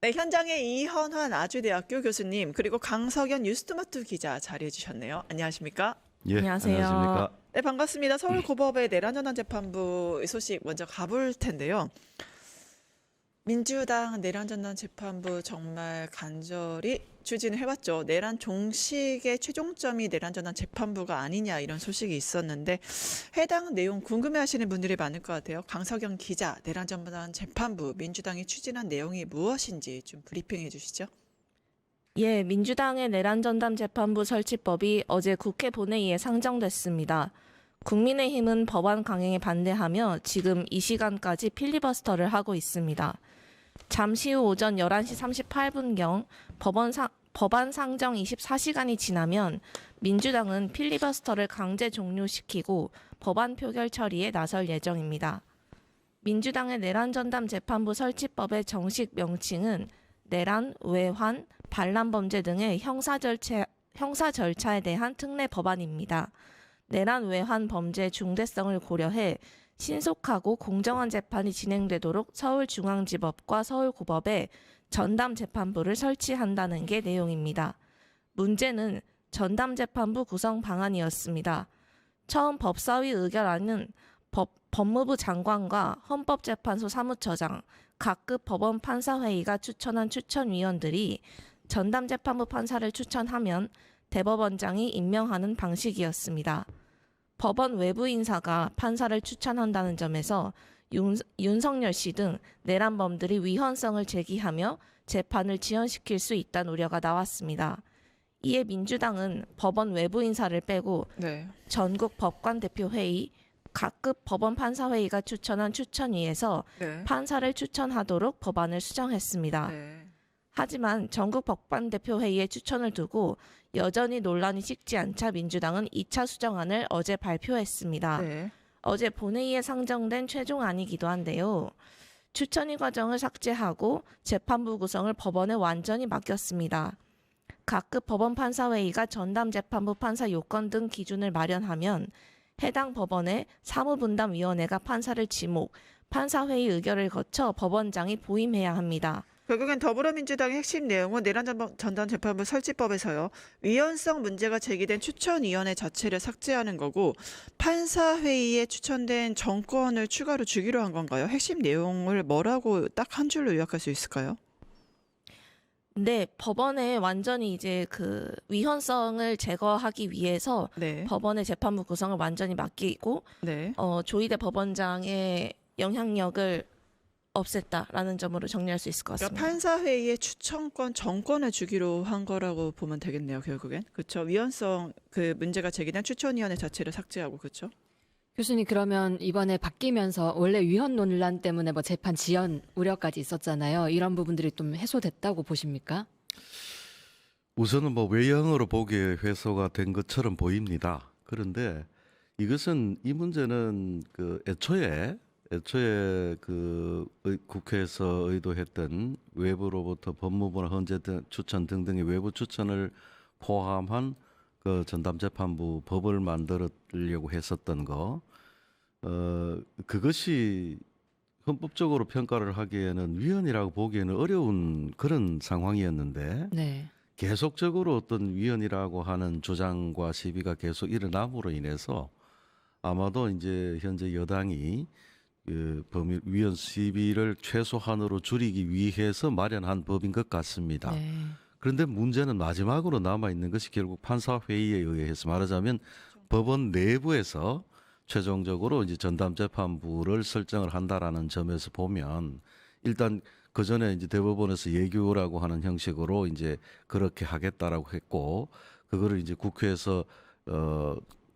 네, 현장에 이현환 아주대학교 교수님 그리고 강석연 뉴스토마토 기자 자리해 주셨네요. 안녕하십니까? 예, 안녕하세요. 안녕하십니까. 네, 반갑습니다. 서울고법의 내란전환 재판부 소식 먼저 가볼 텐데요. 민주당 내란전환 재판부 정말 간절히 추진을 해왔죠. 내란 종식의 최종점이 내란전환 재판부가 아니냐 이런 소식이 있었는데 해당 내용 궁금해하시는 분들이 많을 것 같아요. 강석영 기자, 내란전환 재판부 민주당이 추진한 내용이 무엇인지 좀 브리핑해 주시죠. 예, 민주당의 내란전담 재판부 설치법이 어제 국회 본회의에 상정됐습니다. 국민의힘은 법안 강행에 반대하며 지금 이 시간까지 필리버스터를 하고 있습니다. 잠시 후 오전 11시 38분경 법안 상정 24시간이 지나면 민주당은 필리버스터를 강제 종료시키고 법안 표결 처리에 나설 예정입니다. 민주당의 내란전담 재판부 설치법의 정식 명칭은 내란, 외환, 반란 범죄 등의 형사 절차에 대한 특례 법안입니다. 내란, 외환 범죄의 중대성을 고려해 신속하고 공정한 재판이 진행되도록 서울중앙지법과 서울고법에 전담 재판부를 설치한다는 게 내용입니다. 문제는 전담 재판부 구성 방안이었습니다. 처음 법사위 의결안은 법무부 장관과 헌법재판소 사무처장, 각급 법원 판사회의가 추천한 추천위원들이 전담재판부 판사를 추천하면 대법원장이 임명하는 방식이었습니다. 법원 외부 인사가 판사를 추천한다는 점에서 윤석열 씨 등 내란범들이 위헌성을 제기하며 재판을 지연시킬 수 있다는 우려가 나왔습니다. 이에 민주당은 법원 외부 인사를 빼고 네. 전국 법관대표회의, 각급 법원 판사회의가 추천한 추천위에서 네. 판사를 추천하도록 법안을 수정했습니다. 네. 하지만 전국 법관대표회의의 추천을 두고 여전히 논란이 식지 않자 민주당은 2차 수정안을 어제 발표했습니다. 네. 어제 본회의에 상정된 최종안이기도 한데요. 추천위 과정을 삭제하고 재판부 구성을 법원에 완전히 맡겼습니다. 각급 법원 판사회의가 전담 재판부 판사 요건 등 기준을 마련하면 해당 법원의 사무분담위원회가 판사를 지목, 판사회의 의결을 거쳐 법원장이 보임해야 합니다. 결국엔 더불어민주당의 핵심 내용은 내란전담 재판부 설치법에서요. 위헌성 문제가 제기된 추천위원회 자체를 삭제하는 거고 판사회의에 추천된 정권을 추가로 주기로 한 건가요? 핵심 내용을 뭐라고 딱 한 줄로 요약할 수 있을까요? 네, 법원에 완전히 이제 그 위헌성을 제거하기 위해서 네. 법원의 재판부 구성을 완전히 맡기고 네. 조희대 법원장의 영향력을 없앴다라는 점으로 정리할 수 있을 것 그러니까 같습니다. 판사회의의 추천권 정권을 주기로 한 거라고 보면 되겠네요. 결국엔. 그렇죠. 위헌성 그 문제가 제기된 추천위원회 자체를 삭제하고 그렇죠. 교수님, 그러면 이번에 바뀌면서 원래 위헌 논란 때문에 뭐 재판 지연 우려까지 있었잖아요. 이런 부분들이 좀 해소됐다고 보십니까? 우선은 뭐 외형으로 보기에 회수가 된 것처럼 보입니다. 그런데 이것은 이 문제는 그 애초에 그 국회에서 의도했던 외부로부터 법무부나 헌재 등 추천 등등의 외부 추천을 포함한 그 전담재판부 법을 만들려고 했었던 거, 그것이 헌법적으로 평가를 하기에는 위헌이라고 보기에는 어려운 그런 상황이었는데 네. 계속적으로 어떤 위헌이라고 하는 주장과 시비가 계속 일어남으로 인해서 아마도 이제 현재 여당이 그 법률 위헌 시비를 최소한으로 줄이기 위해서 마련한 법인 것 같습니다. 네. 그런데 문제는 마지막으로 남아 있는 것이 결국 판사 회의에 의해서 말하자면 법원 내부에서 최종적으로 이제 전담 재판부를 설정을 한다라는 점에서 보면 일단 그 전에 이제 대법원에서 예규라고 하는 형식으로 이제 그렇게 하겠다라고 했고 그거를 이제 국회에서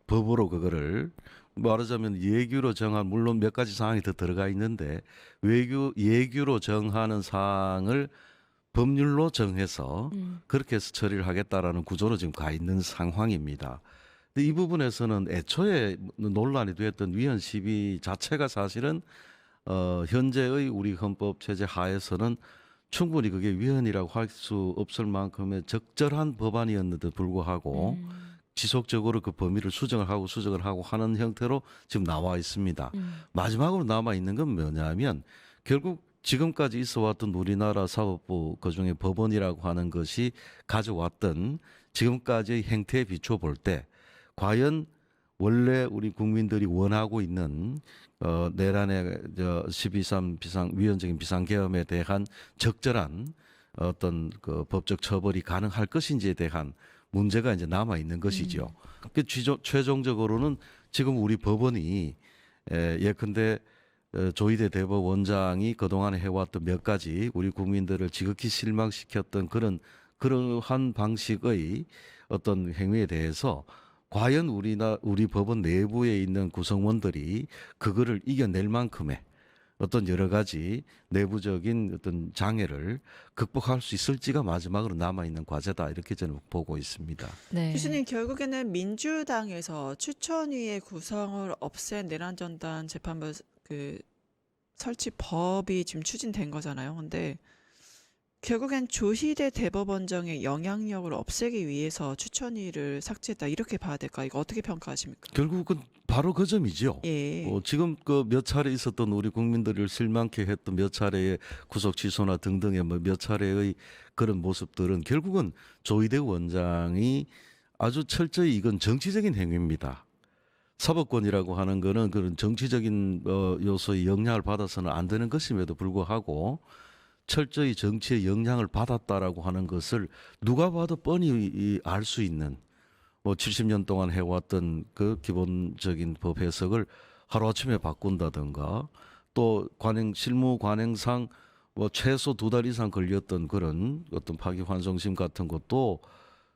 법으로 그거를 말하자면 예규로 정한 물론 몇 가지 사항이 더 들어가 있는데 예규로 정하는 사항을 법률로 정해서 그렇게 해서 처리를 하겠다라는 구조로 지금 가 있는 상황입니다. 근데 이 부분에서는 애초에 논란이 되었던 위헌 시비 자체가 사실은 현재의 우리 헌법 체제 하에서는 충분히 그게 위헌이라고 할 수 없을 만큼의 적절한 법안이었는데도 불구하고 지속적으로 그 범위를 수정을 하고 하는 형태로 지금 나와 있습니다. 마지막으로 남아 있는 건 뭐냐면 결국 지금까지 있어왔던 우리나라 사법부 그중에 법원이라고 하는 것이 가져왔던 지금까지의 행태에 비춰 볼 때 과연 원래 우리 국민들이 원하고 있는 내란의 12.3 위헌적인 비상계엄에 대한 적절한 어떤 그 법적 처벌이 가능할 것인지에 대한 문제가 이제 남아 있는 것이죠. 그 최종적으로는 지금 우리 법원이 예컨대 조희대 대법원장이 그동안 해왔던 몇 가지 우리 국민들을 지극히 실망시켰던 그러한 방식의 어떤 행위에 대해서 과연 우리 법원 내부에 있는 구성원들이 그거를 이겨낼 만큼의 어떤 여러 가지 내부적인 어떤 장애를 극복할 수 있을지가 마지막으로 남아 있는 과제다 이렇게 저는 보고 있습니다. 네. 교수님 결국에는 민주당에서 추천위의 구성을 없앤 내란전단 재판부 그 설치법이 지금 추진된 거잖아요. 근데 결국엔 조희대 대법원장의 영향력을 없애기 위해서 추천위를 삭제했다 이렇게 봐야 될까? 이거 어떻게 평가하십니까? 결국은 바로 그 점이죠. 예. 지금 그 몇 차례 있었던 우리 국민들을 실망케 했던 몇 차례의 구속 취소나 등등의 몇 차례의 그런 모습들은 결국은 조희대 원장이 아주 철저히 이건 정치적인 행위입니다. 사법권이라고 하는 거는 그런 정치적인 요소의 영향을 받아서는 안 되는 것임에도 불구하고 철저히 정치의 영향을 받았다라고 하는 것을 누가 봐도 뻔히 알 수 있는 70년 동안 해왔던 그 기본적인 법 해석을 하루아침에 바꾼다든가 또 실무 관행상 최소 2달 이상 걸렸던 그런 어떤 파기환송심 같은 것도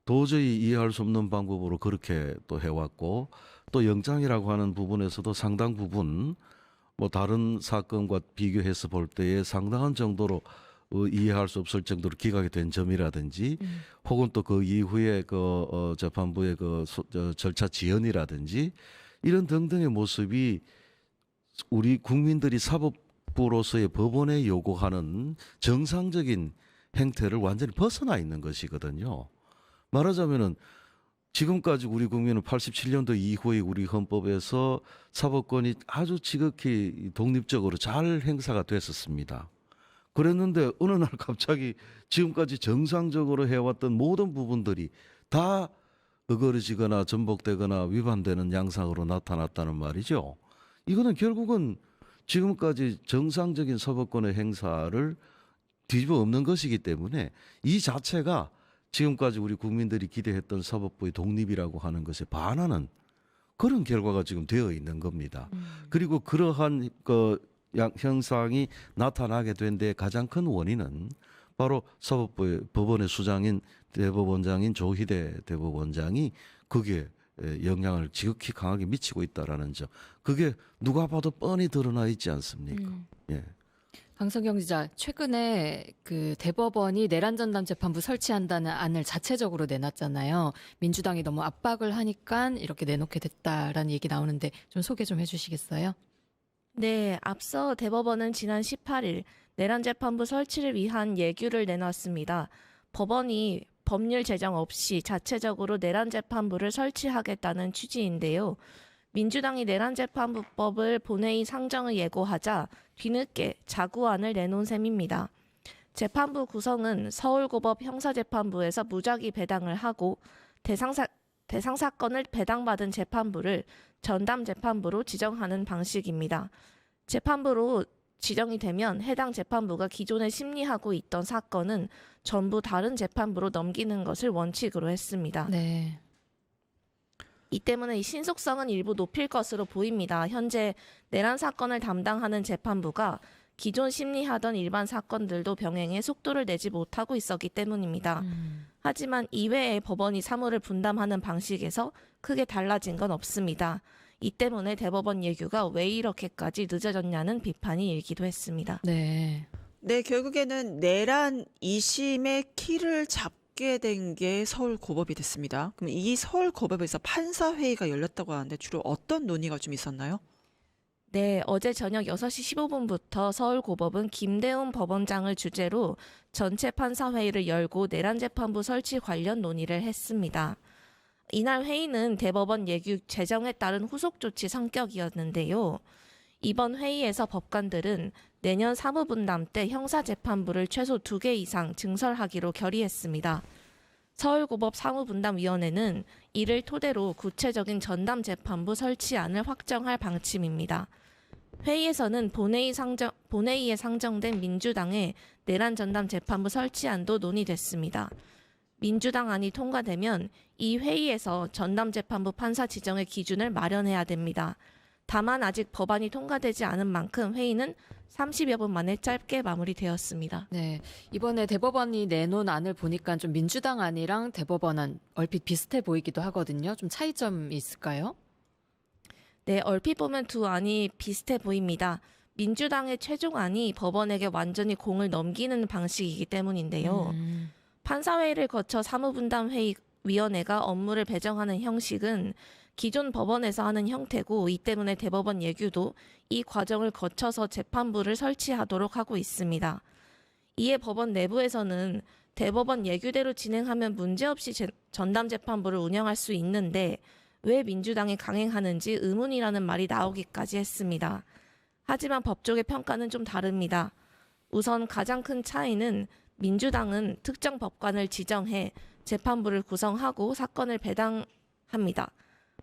도저히 이해할 수 없는 방법으로 그렇게 또 해왔고 또 영장이라고 하는 부분에서도 상당 부분 다른 사건과 비교해서 볼 때에 상당한 정도로 이해할 수 없을 정도로 기각이 된 점이라든지 혹은 또 그 이후에 재판부의 절차 지연이라든지 이런 등등의 모습이 우리 국민들이 사법부로서의 법원에 요구하는 정상적인 행태를 완전히 벗어나 있는 것이거든요. 말하자면은 지금까지 우리 국민은 87년도 이후에 우리 헌법에서 사법권이 아주 지극히 독립적으로 잘 행사가 됐었습니다. 그랬는데 어느 날 갑자기 지금까지 정상적으로 해왔던 모든 부분들이 다 어그러지거나 전복되거나 위반되는 양상으로 나타났다는 말이죠. 이거는 결국은 지금까지 정상적인 사법권의 행사를 뒤집어 엎는 것이기 때문에 이 자체가 지금까지 우리 국민들이 기대했던 사법부의 독립이라고 하는 것에 반하는 그런 결과가 지금 되어 있는 겁니다. 그리고 그러한 현상이 나타나게 된 데 가장 큰 원인은 바로 사법부의 법원의 수장인 대법원장인 조희대 대법원장이 거기에 영향을 지극히 강하게 미치고 있다라는 점. 그게 누가 봐도 뻔히 드러나 있지 않습니까? 예. 방석영 기자, 최근에 그 대법원이 내란전담 재판부 설치한다는 안을 자체적으로 내놨잖아요. 민주당이 너무 압박을 하니까 이렇게 내놓게 됐다라는 얘기 나오는데 좀 소개 좀 해주시겠어요? 네, 앞서 대법원은 지난 18일 내란재판부 설치를 위한 예규를 내놨습니다. 법원이 법률 제정 없이 자체적으로 내란재판부를 설치하겠다는 취지인데요. 민주당이 내란재판부법을 본회의 상정을 예고하자 뒤늦게 자구안을 내놓은 셈입니다. 재판부 구성은 서울고법 형사재판부에서 무작위 배당을 하고 대상 사건을 배당받은 재판부를 전담재판부로 지정하는 방식입니다. 재판부로 지정이 되면 해당 재판부가 기존에 심리하고 있던 사건은 전부 다른 재판부로 넘기는 것을 원칙으로 했습니다. 네. 이 때문에 이 신속성은 일부 높일 것으로 보입니다. 현재 내란 사건을 담당하는 재판부가 기존 심리하던 일반 사건들도 병행해 속도를 내지 못하고 있었기 때문입니다. 하지만 이외의 법원이 사무를 분담하는 방식에서 크게 달라진 건 없습니다. 이 때문에 대법원 예규가 왜 이렇게까지 늦어졌냐는 비판이 일기도 했습니다. 네. 네, 결국에는 내란 2심의 키를 잡게 된 게 서울고법이 됐습니다. 그럼 이 서울고법에서 판사회의가 열렸다고 하는데 주로 어떤 논의가 좀 있었나요? 네, 어제 저녁 6시 15분부터 서울고법은 김대훈 법원장을 주재로 전체 판사회의를 열고 내란재판부 설치 관련 논의를 했습니다. 이날 회의는 대법원 예규 제정에 따른 후속 조치 성격이었는데요. 이번 회의에서 법관들은 내년 사무분담 때 형사재판부를 최소 2개 이상 증설하기로 결의했습니다. 서울고법 사무분담위원회는 이를 토대로 구체적인 전담재판부 설치안을 확정할 방침입니다. 회의에서는 본회의에 상정된 민주당의 내란 전담재판부 설치안도 논의됐습니다. 민주당 안이 통과되면 이 회의에서 전담재판부 판사 지정의 기준을 마련해야 됩니다. 다만 아직 법안이 통과되지 않은 만큼 회의는 30여 분 만에 짧게 마무리되었습니다. 네, 이번에 대법원이 내놓은 안을 보니까 좀 민주당 안이랑 대법원 안 얼핏 비슷해 보이기도 하거든요. 좀 차이점이 있을까요? 네, 얼핏 보면 두 안이 비슷해 보입니다. 민주당의 최종안이 법원에게 완전히 공을 넘기는 방식이기 때문인데요. 판사회의를 거쳐 사무분담회의위원회가 업무를 배정하는 형식은 기존 법원에서 하는 형태고, 이 때문에 대법원 예규도 이 과정을 거쳐서 재판부를 설치하도록 하고 있습니다. 이에 법원 내부에서는 대법원 예규대로 진행하면 문제없이 전담재판부를 운영할 수 있는데 왜 민주당이 강행하는지 의문이라는 말이 나오기까지 했습니다. 하지만 법조계 평가는 좀 다릅니다. 우선 가장 큰 차이는 민주당은 특정 법관을 지정해 재판부를 구성하고 사건을 배당합니다.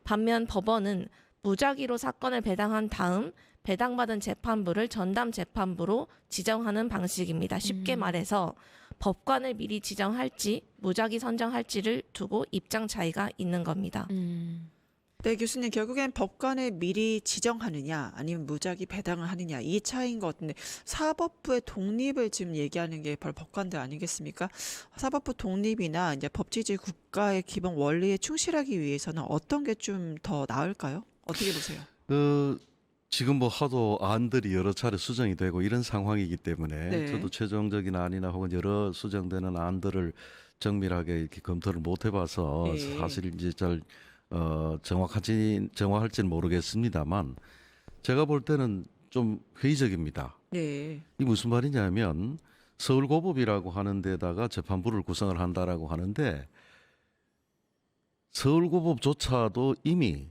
반면 법원은 무작위로 사건을 배당한 다음 배당받은 재판부를 전담재판부로 지정하는 방식입니다. 쉽게 말해서 법관을 미리 지정할지 무작위 선정할지를 두고 입장 차이가 있는 겁니다. 네, 교수님, 결국엔 법관을 미리 지정하느냐 아니면 무작위 배당을 하느냐 이 차이인 것 같은데, 사법부의 독립을 지금 얘기하는 게 바로 법관들 아니겠습니까? 사법부 독립이나 이제 법치주의 국가의 기본 원리에 충실하기 위해서는 어떤 게 좀 더 나을까요? 어떻게 보세요? 지금 뭐 하도 안들이 여러 차례 수정이 되고 이런 상황이기 때문에 네. 저도 최종적인 안이나 혹은 여러 수정되는 안들을 정밀하게 이렇게 검토를 못 해봐서 예. 사실 이제 잘 정확할지는 모르겠습니다만, 제가 볼 때는 좀 회의적입니다. 네. 이 무슨 말이냐면, 서울고법이라고 하는 데다가 재판부를 구성을 한다라고 하는데, 서울고법조차도 이미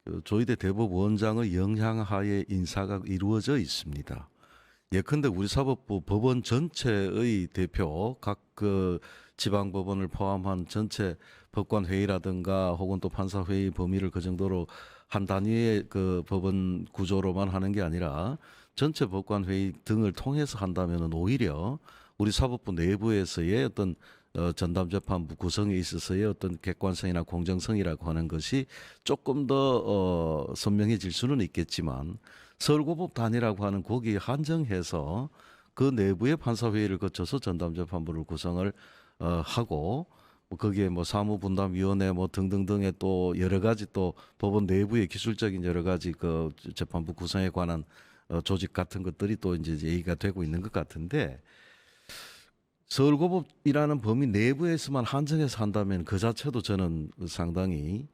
그 조희대 대법원장의 영향하에 인사가 이루어져 있습니다. 예컨대 우리 사법부 법원 전체의 대표, 각 그 지방법원을 포함한 전체 법관회의라든가 혹은 또 판사회의 범위를 그 정도로 한 단위의 그 법원 구조로만 하는 게 아니라 전체 법관회의 등을 통해서 한다면은 오히려 우리 사법부 내부에서의 어떤 전담재판부 구성에 있어서의 어떤 객관성이나 공정성이라고 하는 것이 조금 더 선명해질 수는 있겠지만, 서울고법 단위라고 하는 거기에 한정해서 그 내부의 판사회의를 거쳐서 전담재판부를 구성을 하고, 거기에 뭐 사무분담위원회 뭐 등등등의 또 여러 가지 또 법원 내부의 기술적인 여러 가지 그 재판부 구성에 관한 조직 같은 것들이 또 이제 얘기가 되고 있는 것 같은데, 서울고법이라는 범위 내부에서만 한정해서 한다면 그 자체도 저는 상당히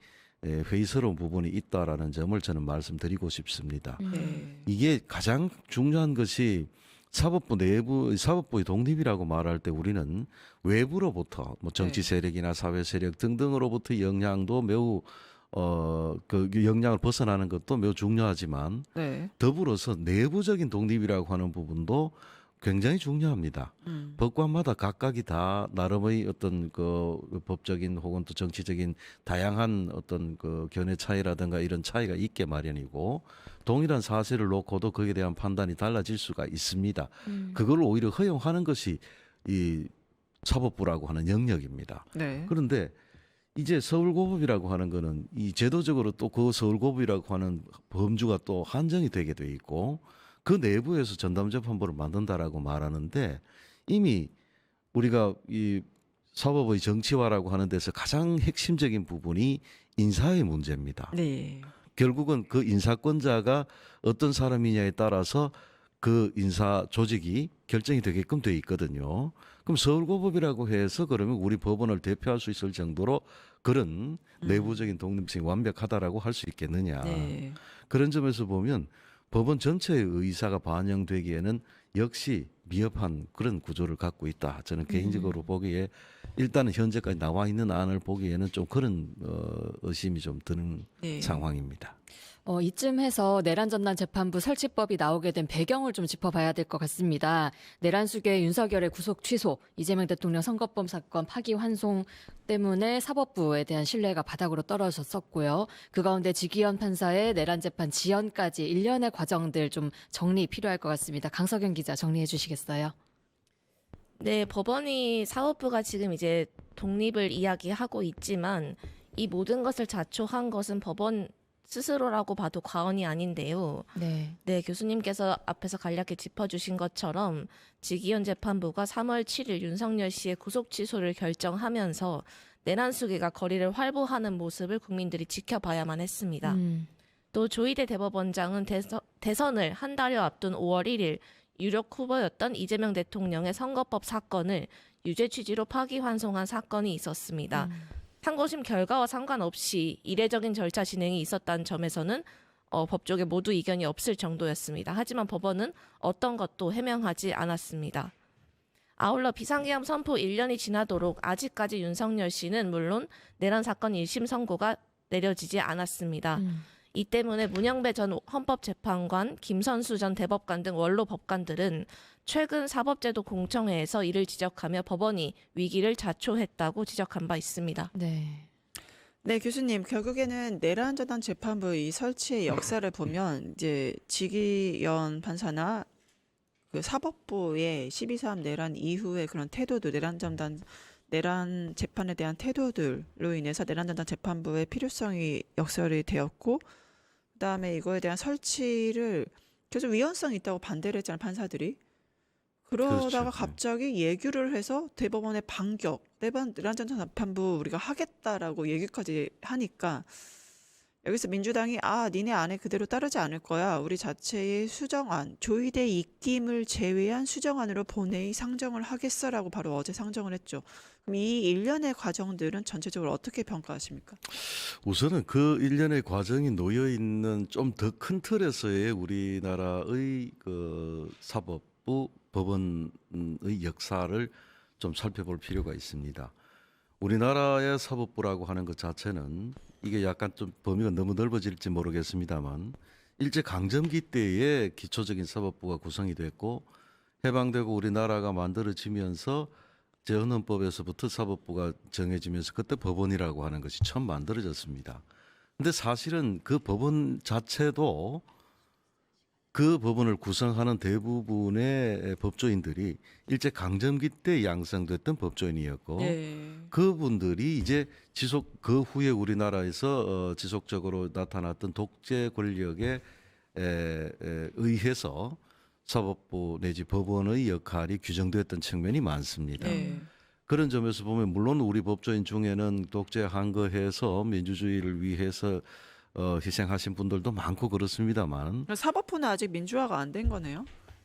회의스러운 부분이 있다라는 점을 저는 말씀드리고 싶습니다. 네. 이게 가장 중요한 것이 사법부 내부, 사법부의 독립이라고 말할 때 우리는 외부로부터 뭐 정치 세력이나 사회 세력 등등으로부터 영향도 매우 그 영향을 벗어나는 것도 매우 중요하지만, 네. 더불어서 내부적인 독립이라고 하는 부분도 굉장히 중요합니다. 법관마다 각각이 다 나름의 어떤 그 법적인 혹은 또 정치적인 다양한 어떤 그 견해 차이라든가 이런 차이가 있게 마련이고, 동일한 사실을 놓고도 거기에 대한 판단이 달라질 수가 있습니다. 그걸 오히려 허용하는 것이 이 사법부라고 하는 영역입니다. 네. 그런데 이제 서울고법이라고 하는 거는 이 제도적으로 또 그 서울고법이라고 하는 범주가 또 한정이 되게 돼 있고, 그 내부에서 전담재판부를 만든다라고 말하는데, 이미 우리가 이 사법의 정치화라고 하는 데서 가장 핵심적인 부분이 인사의 문제입니다. 네. 결국은 그 인사권자가 어떤 사람이냐에 따라서 그 인사 조직이 결정이 되게끔 돼 있거든요. 그럼 서울고법이라고 해서 그러면 우리 법원을 대표할 수 있을 정도로 그런 내부적인 독립성이 완벽하다라고 할 수 있겠느냐. 네. 그런 점에서 보면 법원 전체의 의사가 반영되기에는 역시 미흡한 그런 구조를 갖고 있다. 저는 개인적으로 보기에 일단은 현재까지 나와 있는 안을 보기에는 좀 그런 의심이 좀 드는 네. 상황입니다. 이쯤 해서 내란전담 재판부 설치법이 나오게 된 배경을 좀 짚어봐야 될 것 같습니다. 내란수계 윤석열의 구속 취소, 이재명 대통령 선거법 사건 파기환송 때문에 사법부에 대한 신뢰가 바닥으로 떨어졌었고요. 그 가운데 지기현 판사의 내란재판 지연까지 일련의 과정들 좀 정리 필요할 것 같습니다. 강석영 기자 정리해 주시겠어요? 네, 법원이 사법부가 지금 이제 독립을 이야기하고 있지만 이 모든 것을 자초한 것은 법원 스스로라고 봐도 과언이 아닌데요. 네. 네, 교수님께서 앞에서 간략히 짚어주신 것처럼 지기현 재판부가 3월 7일 윤석열 씨의 구속 취소를 결정하면서 내란 수계가 거리를 활보하는 모습을 국민들이 지켜봐야만 했습니다. 또 조희대 대법원장은 대선을 한 달여 앞둔 5월 1일 유력 후보였던 이재명 대통령의 선거법 사건을 유죄 취지로 파기환송한 사건이 있었습니다. 상고심 결과와 상관없이 이례적인 절차 진행이 있었다는 점에서는 법조계 모두 이견이 없을 정도였습니다. 하지만 법원은 어떤 것도 해명하지 않았습니다. 아울러 비상계엄 선포 1년이 지나도록 아직까지 윤석열 씨는 물론 내란 사건 1심 선고가 내려지지 않았습니다. 이 때문에 문영배 전 헌법재판관, 김선수 전 대법관 등 원로 법관들은 최근 사법제도 공청회에서 이를 지적하며 법원이 위기를 자초했다고 지적한 바 있습니다. 네. 네, 교수님, 결국에는 내란전담 재판부 이 설치의 역사를 보면 이제 지기현 판사나 그 사법부의 12.3 내란 이후의 그런 태도들, 내란 재판에 대한 태도들로 인해서 내란전담 재판부의 필요성이 역설이 되었고, 그다음에 이거에 대한 설치를 계속 위헌성이 있다고 반대를 했잖아요, 판사들이. 그러다가 그렇죠. 갑자기 예규를 해서 대법원의 반격, 내란전담 재판부 우리가 하겠다라고 얘기까지 하니까 여기서 민주당이 니네 안에 그대로 따르지 않을 거야. 우리 자체의 수정안, 조희대 입김을 제외한 수정안으로 본회의 상정을 하겠어라고 바로 어제 상정을 했죠. 그럼 이 일련의 과정들은 전체적으로 어떻게 평가하십니까? 우선은 그 일련의 과정이 놓여 있는 좀 더 큰 틀에서의 우리나라의 그 사법부 법원의 역사를 좀 살펴볼 필요가 있습니다. 우리나라의 사법부라고 하는 것 자체는 이게 약간 좀 범위가 너무 넓어질지 모르겠습니다만 일제 강점기 때에 기초적인 사법부가 구성이 됐고 해방되고 우리나라가 만들어지면서 재헌헌법에서부터 사법부가 정해지면서 그때 법원이라고 하는 것이 처음 만들어졌습니다. 근데 사실은 그 법원 자체도 그 법원을 구성하는 대부분의 법조인들이 일제 강점기 때 양성됐던 법조인이었고 그분들이 이제 그 후에 우리나라에서 지속적으로 나타났던 독재 권력에 의해서 사법부 내지 법원의 역할이 규정됐던 측면이 많습니다. 그런 점에서 보면 물론 우리 법조인 중에는 독재 한거해서 민주주의를 위해서 희생하신 분들도 많고 그렇습니다만 사법부는 아직 민주화가 안 된 거네요.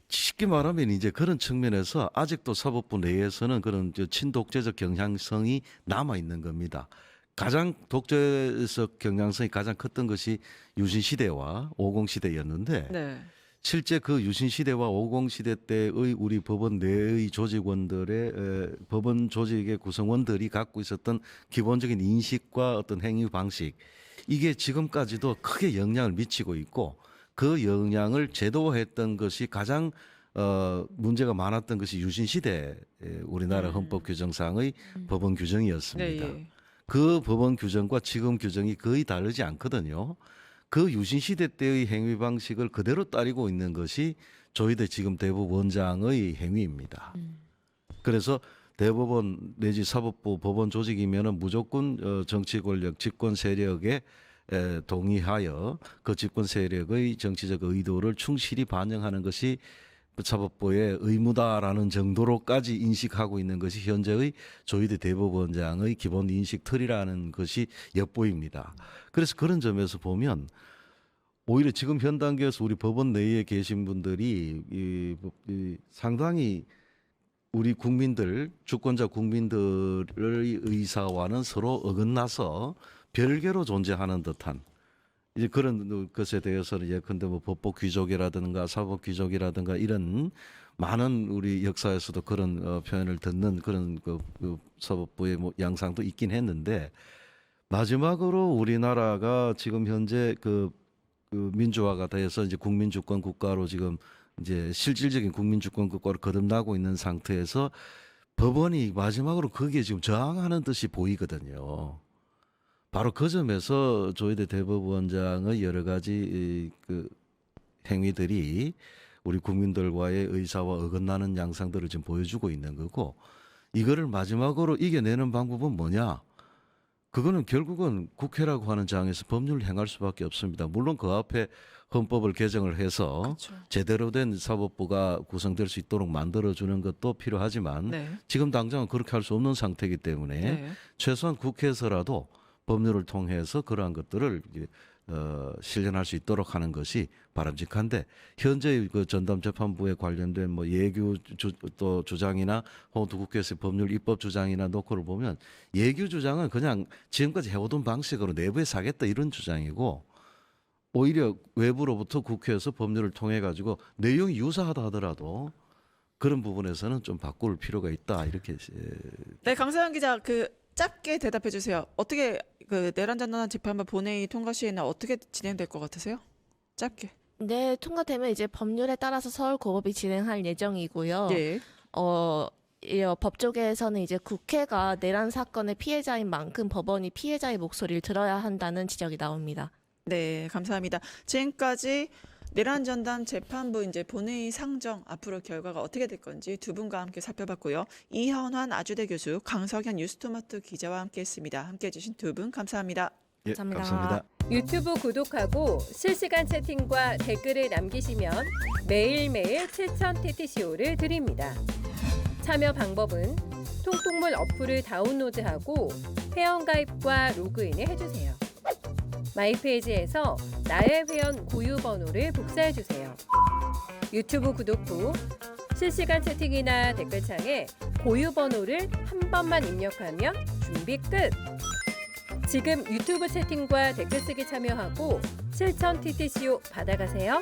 쉽게 말하면 이제 그런 측면에서 아직도 사법부 내에서는 그런 친독재적 경향성이 남아 있는 겁니다. 가장 독재적 경향성이 가장 컸던 것이 유신 시대와 50 시대였는데 실제 그 유신 시대와 50 시대 때의 우리 법원 내의 조직원들의 법원 조직의 구성원들이 갖고 있었던 기본적인 인식과 어떤 행위 방식 이게 지금까지도 크게 영향을 미치고 있고 그 영향을 제도화했던 것이 가장 문제가 많았던 것이 유신 시대 우리나라 헌법 규정상의 법원 규정이었습니다. 그 법원 규정과 지금 규정이 거의 다르지 않거든요. 그 유신 시대 때의 행위 방식을 그대로 따르고 있는 것이 조희대 지금 대법원장의 행위입니다. 그래서 대법원 내지 사법부 법원 조직이면은 무조건 정치 권력, 집권 세력에 동의하여 그 집권 세력의 정치적 의도를 충실히 반영하는 것이 사법부의 의무다라는 정도로까지 인식하고 있는 것이 현재의 조희대 대법원장의 기본 인식 틀이라는 것이 엿보입니다. 그래서 그런 점에서 보면 오히려 지금 현 단계에서 우리 법원 내에 계신 분들이 상당히 우리 국민들, 주권자 국민들의 의사와는 서로 어긋나서 별개로 존재하는 듯한 이제 그런 것에 대해서는 예컨대 뭐 법복 귀족이라든가 사법 귀족이라든가 이런 많은 우리 역사에서도 그런 표현을 듣는 그런 그 사법부의 뭐 양상도 있긴 했는데 마지막으로 우리나라가 지금 현재 그 그 민주화가 돼서 이제 국민주권 국가로 지금 이제 실질적인 국민주권 국가로 거듭나고 있는 상태에서 법원이 마지막으로 거기에 지금 저항하는 듯이 보이거든요. 바로 그 점에서 조희대 대법원장의 여러 가지 그 행위들이 우리 국민들과의 의사와 어긋나는 양상들을 지금 보여주고 있는 거고, 이거를 마지막으로 이겨내는 방법은 뭐냐? 그거는 결국은 국회라고 하는 장에서 법률을 행할 수밖에 없습니다. 물론 그 앞에 헌법을 개정을 해서 그렇죠. 제대로 된 사법부가 구성될 수 있도록 만들어주는 것도 필요하지만 네. 지금 당장은 그렇게 할 수 없는 상태이기 때문에 네. 최소한 국회에서라도 법률을 통해서 그러한 것들을 실현할 수 있도록 하는 것이 바람직한데, 현재 그 전담 재판부에 관련된 뭐 예규 또 주장이나 혹은 국회에서의 법률 입법 주장이나 노크를 보면, 예규 주장은 그냥 지금까지 해오던 방식으로 내부에서 하겠다 이런 주장이고, 오히려 외부로부터 국회에서 법률을 통해 가지고 내용이 유사하다 하더라도 그런 부분에서는 좀 바꿀 필요가 있다, 이렇게. 네, 강서영 기자, 그 짧게 대답해 주세요. 어떻게 그 내란 전단 재판부 본회의 통과 시에는 어떻게 진행될 것 같으세요? 짧게. 네, 통과되면 이제 법률에 따라서 서울고법이 진행할 예정이고요. 예. 법조계에서는 이제 국회가 내란 사건의 피해자인 만큼 법원이 피해자의 목소리를 들어야 한다는 지적이 나옵니다. 네, 감사합니다. 지금까지 내란 전담 재판부 이제 본회의 상정 앞으로 결과가 어떻게 될 건지 두 분과 함께 살펴봤고요. 이현환 아주대 교수, 강석현 뉴스토마토 기자와 함께했습니다. 함께해 주신 두 분 감사합니다. 예, 감사합니다. 감사합니다. 유튜브 구독하고 실시간 채팅과 댓글을 남기시면 매일매일 7,000TTCO를 드립니다. 참여 방법은 통통물 어플을 다운로드하고 회원가입과 로그인을 해주세요. 마이페이지에서 나의 회원 고유 번호를 복사해주세요. 유튜브 구독 후 실시간 채팅이나 댓글창에 고유 번호를 한 번만 입력하면 준비 끝! 지금 유튜브 채팅과 댓글 쓰기 참여하고 7,000TTCO 받아가세요.